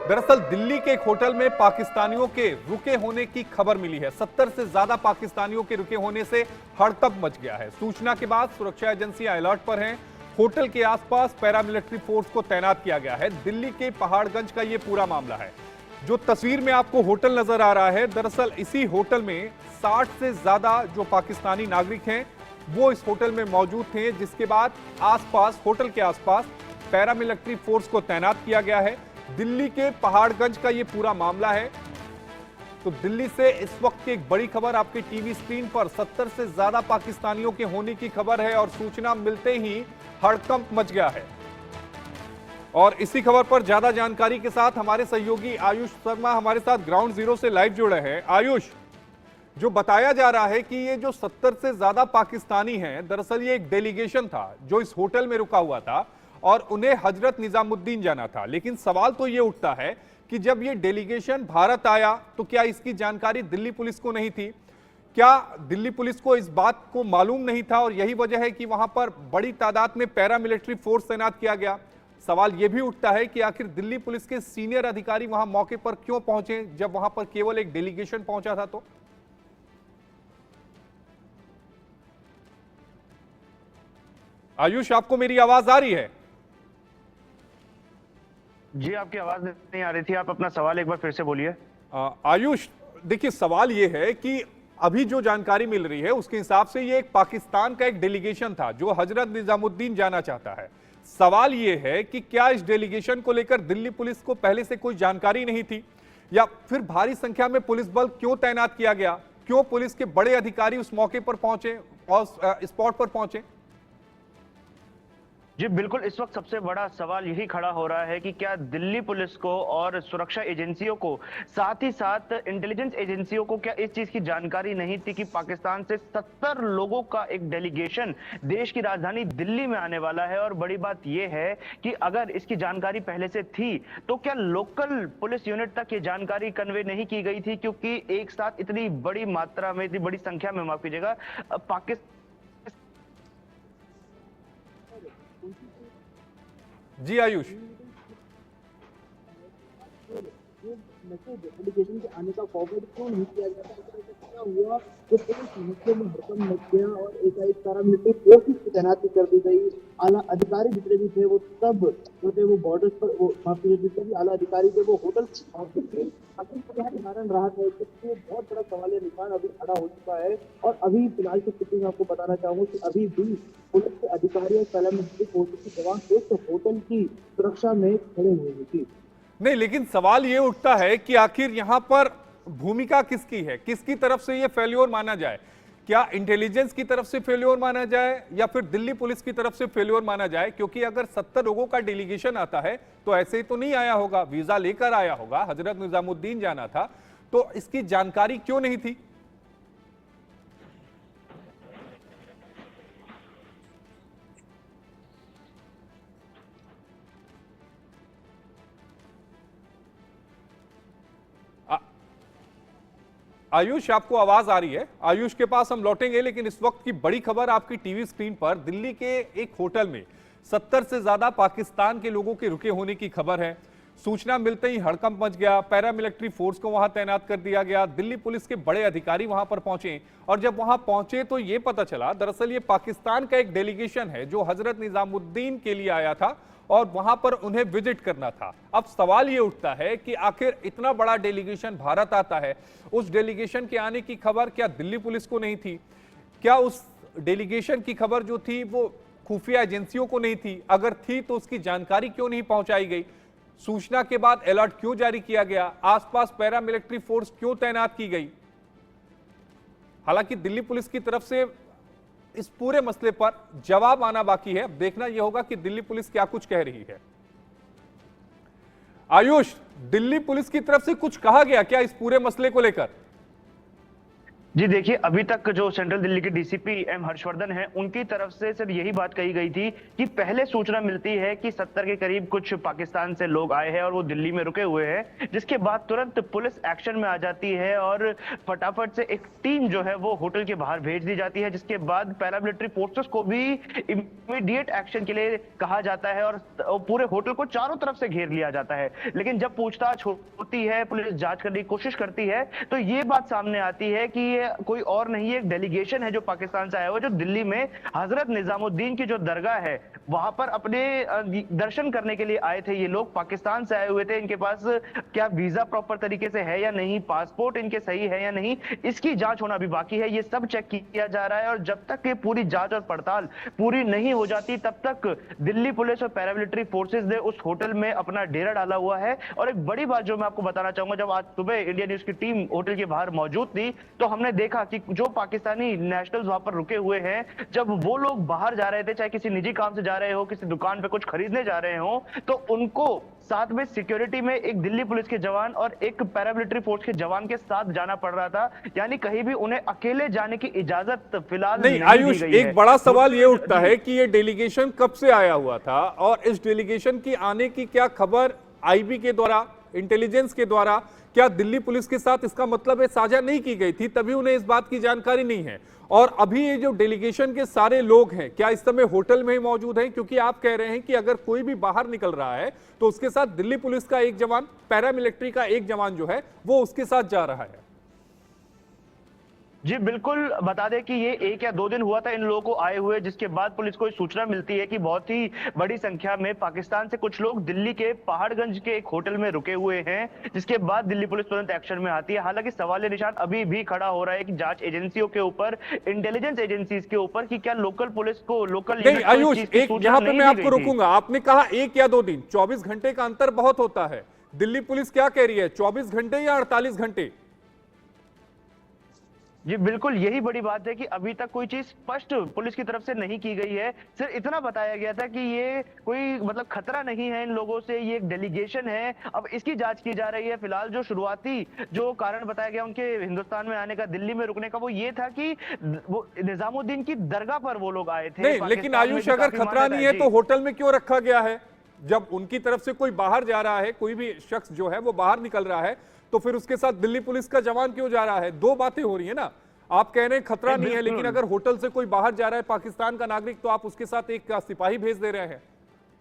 दरअसल दिल्ली के एक होटल में पाकिस्तानियों के रुके होने की खबर मिली है। 70 से ज्यादा पाकिस्तानियों के रुके होने से हड़कंप मच गया है। सूचना के बाद सुरक्षा एजेंसियां अलर्ट पर हैं। होटल के आसपास पैरामिलिट्री फोर्स को तैनात किया गया है। दिल्ली के पहाड़गंज का यह पूरा मामला है। जो तस्वीर में आपको होटल नजर आ रहा है, दरअसल इसी होटल में 60 से ज्यादा जो पाकिस्तानी नागरिक हैं वो इस होटल में मौजूद थे, जिसके बाद आसपास होटल के आसपास पैरामिलिट्री फोर्स को तैनात किया गया है। दिल्ली के पहाड़गंज का यह पूरा मामला है। तो दिल्ली से इस वक्त की एक बड़ी खबर आपके टीवी स्क्रीन पर 70 से ज्यादा पाकिस्तानियों के होने की खबर है और सूचना मिलते ही हड़कंप मच गया है। और इसी खबर पर ज्यादा जानकारी के साथ हमारे सहयोगी आयुष शर्मा हमारे साथ ग्राउंड जीरो से लाइव जुड़े हैं। आयुष, जो बताया जा रहा है कि ये जो 70 से ज्यादा पाकिस्तानी हैं, दरअसल ये एक डेलीगेशन था जो इस होटल में रुका हुआ था और उन्हें हजरत निजामुद्दीन जाना था। लेकिन सवाल तो ये उठता है कि जब ये डेलीगेशन भारत आया तो क्या इसकी जानकारी दिल्ली पुलिस को नहीं थी? क्या दिल्ली पुलिस को इस बात को मालूम नहीं था और यही वजह है कि वहां पर बड़ी तादाद में पैरामिलिट्री फोर्स तैनात किया गया? सवाल यह भी उठता है कि आखिर दिल्ली पुलिस के सीनियर अधिकारी वहां मौके पर क्यों पहुंचे जब वहां पर केवल एक डेलीगेशन पहुंचा था? तो आयुष, आपको मेरी आवाज आ रही है? जी, आपकी आवाज नहीं आ रही थी। आप अपना सवाल एक बार फिर से बोलिए। आयुष, देखिए सवाल यह है कि अभी जो जानकारी मिल रही है उसके हिसाब से ये एक पाकिस्तान का एक डेलीगेशन था जो हजरत निजामुद्दीन जाना चाहता है। सवाल यह है कि क्या इस डेलीगेशन को लेकर दिल्ली पुलिस को पहले से कोई जानकारी नहीं थी या फिर भारी संख्या में पुलिस बल क्यों तैनात किया गया? क्यों पुलिस के बड़े अधिकारी उस मौके पर पहुंचे और स्पॉट पर पहुंचे? जी बिल्कुल, इस वक्त सबसे बड़ा सवाल यही खड़ा हो रहा है कि क्या दिल्ली पुलिस को और सुरक्षा एजेंसियों को, साथ ही साथ इंटेलिजेंस एजेंसियों को क्या इस चीज की जानकारी नहीं थी कि पाकिस्तान से 70 लोगों का एक डेलीगेशन देश की राजधानी दिल्ली में आने वाला है। और बड़ी बात यह है कि अगर इसकी जानकारी पहले से थी तो क्या लोकल पुलिस यूनिट तक ये जानकारी कन्वे नहीं की गई थी? क्योंकि एक साथ इतनी बड़ी मात्रा में, इतनी बड़ी संख्या में, माफ कीजिएगा, पाकिस्तान। जी आयुष, डेलीगेशन के आने का फॉरवर्ड क्यों नहीं किया गया था? क्या हुआ तो पुलिस मसले में हड़कंप मच गया और एकाएक पैरामिलिट्री फोर्सेस की तैनाती कर दी गई। आला अधिकारी जितने भी थे वो सब जो थे वो बॉर्डर्स पर, वो माफी जितने भी आला अधिकारी थे वो होटल थे। कारण रहा था कि बहुत बड़ा सवाल निशान अभी खड़ा हो चुका है। और अभी फिलहाल की स्थिति में आपको बताना चाहूंगा कि अभी भी पुलिस के अधिकारी और पैरामिलिट्री फोर्सेस के जवान एक होटल की सुरक्षा में खड़े हुए थे। नहीं, लेकिन सवाल ये उठता है कि आखिर यहां पर भूमिका किसकी है? किसकी तरफ से ये फेल्योर माना जाए? क्या इंटेलिजेंस की तरफ से फेल्योर माना जाए या फिर दिल्ली पुलिस की तरफ से फेल्योर माना जाए? क्योंकि अगर 70 लोगों का डेलीगेशन आता है तो ऐसे ही तो नहीं आया होगा, वीजा लेकर आया होगा, हजरत निजामुद्दीन जाना था, तो इसकी जानकारी क्यों नहीं थी? आयुष, आपको आवाज आ रही है? आयुष के पास हम लौटेंगे, लेकिन इस वक्त की बड़ी खबर आपकी टीवी स्क्रीन पर दिल्ली के एक होटल में 70 से ज्यादा पाकिस्तान के लोगों के रुके होने की खबर है। सूचना मिलते ही हड़कंप मच गया। पैरामिलिट्री फोर्स को वहां तैनात कर दिया गया। दिल्ली पुलिस के बड़े अधिकारी वहां पर पहुंचे और जब वहां पहुंचे तो यह पता चला दरअसल ये पाकिस्तान का एक डेलीगेशन है जो हजरत निजामुद्दीन के लिए आया था और वहां पर उन्हें विजिट करना था। अब सवाल यह उठता है कि आखिर इतना बड़ा डेलीगेशन भारत आता है, उस डेलीगेशन के आने की खबर क्या दिल्ली पुलिस को नहीं थी? क्या उस डेलीगेशन की खबर जो थी वो खुफिया एजेंसियों को नहीं थी? अगर थी तो उसकी जानकारी क्यों नहीं पहुंचाई गई? सूचना के बाद अलर्ट क्यों जारी किया गया? आसपास पैरामिलिट्री फोर्स क्यों तैनात की गई? हालांकि दिल्ली पुलिस की तरफ से इस पूरे मसले पर जवाब आना बाकी है। अब देखना यह होगा कि दिल्ली पुलिस क्या कुछ कह रही है। आयुष, दिल्ली पुलिस की तरफ से कुछ कहा गया क्या इस पूरे मसले को लेकर? जी देखिए, अभी तक जो सेंट्रल दिल्ली के डीसीपी एम हर्षवर्धन हैं, उनकी तरफ से सिर्फ यही बात कही गई थी कि पहले सूचना मिलती है कि 70 के करीब कुछ पाकिस्तान से लोग आए हैं और वो दिल्ली में रुके हुए हैं, जिसके बाद तुरंत पुलिस एक्शन में आ जाती है और फटाफट से एक टीम जो है वो होटल के बाहर भेज दी जाती है, जिसके बाद पैरामिलिट्री फोर्सेस को भी इमीडिएट एक्शन के लिए कहा जाता है और पूरे होटल को चारों तरफ से घेर लिया जाता है। लेकिन जब पूछताछ होती है, पुलिस जांच करने की कोशिश करती है, तो ये बात सामने आती है कि ये कोई और नहीं, एक डेलीगेशन है जो पाकिस्तान से आया हुआ, जो दिल्ली में हजरत निजामुद्दीन की जो दरगाह है वहां पर अपने दर्शन करने के लिए आए थे। ये लोग पाकिस्तान से आए हुए थे, इनके पास क्या वीजा प्रॉपर तरीके से है या नहीं, पासपोर्ट इनके सही है या नहीं, इसकी जांच होना भी बाकी है। ये सब चेक किया जा रहा है और जब तक ये पूरी जांच और पड़ताल पूरी नहीं हो जाती तब तक दिल्ली पुलिस और पैरामिलिट्री फोर्सेस ने उस होटल में अपना डेरा डाला हुआ है। और एक बड़ी बात जो मैं आपको बताना चाहूंगा, जब आज सुबह इंडिया न्यूज की टीम होटल के बाहर मौजूद थी तो हमने देखा कि जो पाकिस्तानी नेशनल्स वहां पर रुके हुए हैं, जब वो लोग बाहर जा रहे थे, चाहे किसी निजी काम से जा रहे हो, किसी दुकान पे कुछ खरीदने जा रहे हो, तो उनको साथ में सिक्योरिटी में एक दिल्ली पुलिस के जवान और एक पैरामिलिट्री फोर्स के जवान के साथ जाना पड़ रहा था। यानी कहीं भी उन्हें अकेले जाने की इजाजत फिलहाल नहीं आयुष, एक बड़ा सवाल ये उठता है कि ये डेलीगेशन कब से आया हुआ था और इस डेलीगेशन की आने की क्या खबर आईबी के द्वारा, इंटेलिजेंस के द्वारा क्या दिल्ली पुलिस के साथ इसका मतलब है साझा नहीं की गई थी, तभी उन्हें इस बात की जानकारी नहीं है। और अभी ये जो डेलीगेशन के सारे लोग हैं क्या इस समय होटल में ही मौजूद हैं? क्योंकि आप कह रहे हैं कि अगर कोई भी बाहर निकल रहा है तो उसके साथ दिल्ली पुलिस का एक जवान, पैरामिलिट्री का एक जवान जो है वो उसके साथ जा रहा है। जी बिल्कुल, बता दें कि ये 1 या 2 दिन हुआ था इन लोगों को आए हुए, जिसके बाद पुलिस को सूचना मिलती है कि बहुत ही बड़ी संख्या में पाकिस्तान से कुछ लोग दिल्ली के पहाड़गंज के एक होटल में रुके हुए हैं, जिसके बाद दिल्ली पुलिस तुरंत एक्शन में आती है। हालांकि सवाल निशान अभी भी खड़ा हो रहा है कि जांच एजेंसियों के ऊपर, इंटेलिजेंस एजेंसीज के ऊपर, कि क्या लोकल पुलिस को, लोकल नहीं आयुष, एक यहाँ पे मैं आपको रोकूंगा। आपने कहा 1 या 2 दिन, 24 घंटे का अंतर बहुत होता है। दिल्ली पुलिस क्या कह रही है, 24 घंटे या 48 घंटे? जी बिल्कुल, यही बड़ी बात है कि अभी तक कोई चीज स्पष्ट पुलिस की तरफ से नहीं की गई है। सिर्फ इतना बताया गया था कि ये कोई मतलब खतरा नहीं है इन लोगों से, ये एक डेलीगेशन है, अब इसकी जांच की जा रही है। फिलहाल जो शुरुआती जो कारण बताया गया उनके हिंदुस्तान में आने का, दिल्ली में रुकने का, वो ये था कि वो निजामुद्दीन की दरगाह पर वो लोग आए थे। नहीं, लेकिन आयुष अगर खतरा नहीं है तो होटल में क्यों रखा गया है? जब उनकी तरफ से कोई बाहर जा रहा है, कोई भी शख्स जो है वो बाहर निकल रहा है, तो फिर उसके साथ दिल्ली पुलिस का जवान क्यों जा रहा है? 2 बातें हो रही है ना। आप कह रहे हैं खतरा नहीं है, लेकिन अगर होटल से कोई बाहर जा रहा है पाकिस्तान का नागरिक, तो आप उसके साथ एक सिपाही भेज दे रहे हैं।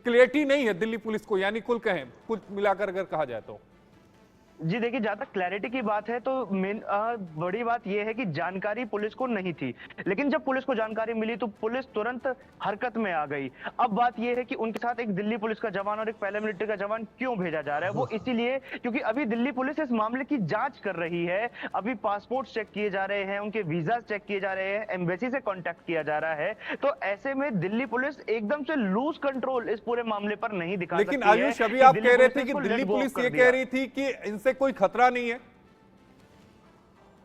क्लियरिटी नहीं है दिल्ली पुलिस को, यानी कुल कहें, कुल मिलाकर अगर कहा जाए तो। जी देखिए, जहां तक क्लैरिटी की बात है तो बड़ी बात यह है कि जानकारी पुलिस को नहीं थी, लेकिन जब पुलिस को जानकारी मिली तो पुलिस तुरंत हरकत में आ गई। अब बात यह है कि उनके साथ एक दिल्ली पुलिस का जवान और एक पैरामिलिट्री का जवान क्यों भेजा जा रहा है, वो इसीलिए क्योंकि अभी दिल्ली पुलिस इस मामले की जांच कर रही है। अभी पासपोर्ट चेक किए जा रहे हैं, उनके वीजा चेक किए जा रहे हैं, एम्बेसी से कॉन्टेक्ट किया जा रहा है। तो ऐसे में दिल्ली पुलिस एकदम से लूज कंट्रोल इस पूरे मामले पर नहीं दिखा सकती है। लेकिन आयुष, अभी आप कह रहे थे कि दिल्ली पुलिस ये कह रही थी कि इनसे कोई खतरा नहीं है।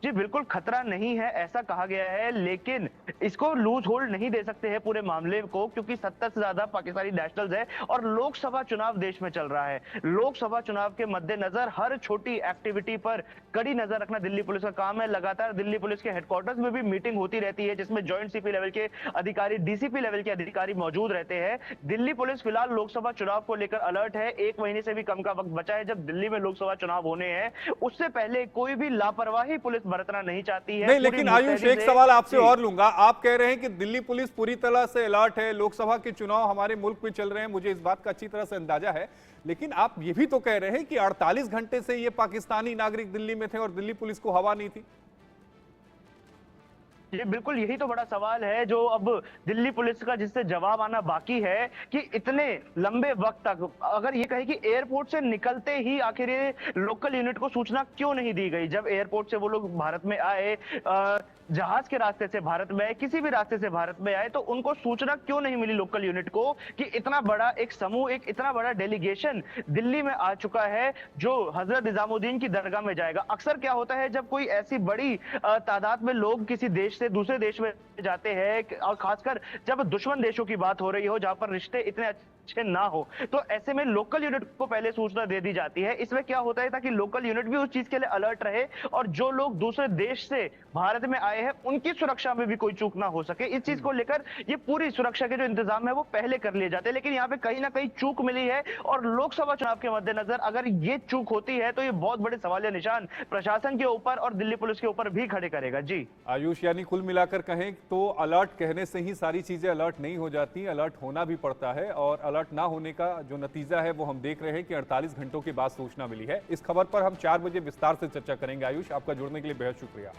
जी बिल्कुल, खतरा नहीं है ऐसा कहा गया है, लेकिन इसको लूज होल्ड नहीं दे सकते हैं पूरे मामले को, क्योंकि 70 से ज्यादा पाकिस्तानी नेशनल्स है और लोकसभा चुनाव देश में चल रहा है। लोकसभा चुनाव के मद्देनजर हर छोटी एक्टिविटी पर कड़ी नजर रखना दिल्ली पुलिस का काम है। लगातार दिल्ली पुलिस के हेडक्वार्टर्स में भी मीटिंग होती रहती है, जिसमें जॉइंट सीपी लेवल के अधिकारी, डीसीपी लेवल के अधिकारी मौजूद रहते हैं। दिल्ली पुलिस फिलहाल लोकसभा चुनाव को लेकर अलर्ट है। 1 महीने से भी कम का वक्त बचा है जब दिल्ली में लोकसभा चुनाव होने हैं, उससे पहले कोई भी लापरवाही पुलिस बरतना नहीं चाहती है। नहीं, लेकिन आयुष, एक सवाल आपसे और लूंगा। आप कह रहे हैं कि दिल्ली पुलिस पूरी तरह से अलर्ट है, लोकसभा के चुनाव हमारे मुल्क में चल रहे हैं, मुझे इस बात का अच्छी तरह से अंदाजा है, लेकिन आप ये भी तो कह रहे हैं कि 48 घंटे से ये पाकिस्तानी नागरिक दिल्ली में थे और दिल्ली पुलिस को हवा नहीं थी। ये बिल्कुल, यही तो बड़ा सवाल है जो अब दिल्ली पुलिस का जिससे जवाब आना बाकी है कि इतने लंबे वक्त तक, अगर ये कहे कि एयरपोर्ट से निकलते ही आखिर ये लोकल यूनिट को सूचना क्यों नहीं दी गई। जब एयरपोर्ट से वो लोग भारत में आए, जहाज के रास्ते से भारत में आए, किसी भी रास्ते से भारत में आए, तो उनको सूचना क्यों नहीं मिली लोकल यूनिट को कि इतना बड़ा एक समूह, एक इतना बड़ा डेलीगेशन दिल्ली में आ चुका है जो हजरत निजामुद्दीन की दरगाह में जाएगा। अक्सर क्या होता है जब कोई ऐसी बड़ी तादाद में लोग किसी देश से दूसरे देश में जाते हैं, और खासकर जब दुश्मन देशों की बात हो रही हो, जहां पर रिश्ते इतने अच्छे ना हो, तो ऐसे में लोकल यूनिट को पहले सूचना दे दी जाती है। इसमें क्या होता है ताकि लोकल यूनिट भी उस चीज के लिए अलर्ट रहे और जो लोग दूसरे देश से भारत में आए हैं उनकी सुरक्षा में भी कोई चूक ना हो सके, इस चीज को लेकर ये पूरी सुरक्षा के जो इंतजाम है वो पहले कर लिए जाते हैं। लेकिन यहाँ पे कहीं ना कहीं चूक मिली है और लोकसभा चुनाव के मद्देनजर अगर ये चूक होती है तो ये बहुत बड़े सवालिया निशान प्रशासन के ऊपर और दिल्ली पुलिस के ऊपर भी खड़े करेगा। जी आयुष, यानी कुल मिलाकर कहें तो अलर्ट कहने से ही सारी चीजें अलर्ट नहीं हो जाती, अलर्ट होना भी पड़ता है और अलर्ट ना होने का जो नतीजा है वो हम देख रहे हैं कि 48 घंटों के बाद सूचना मिली है। इस खबर पर हम 4 बजे विस्तार से चर्चा करेंगे। आयुष, आपका जुड़ने के लिए बेहद शुक्रिया।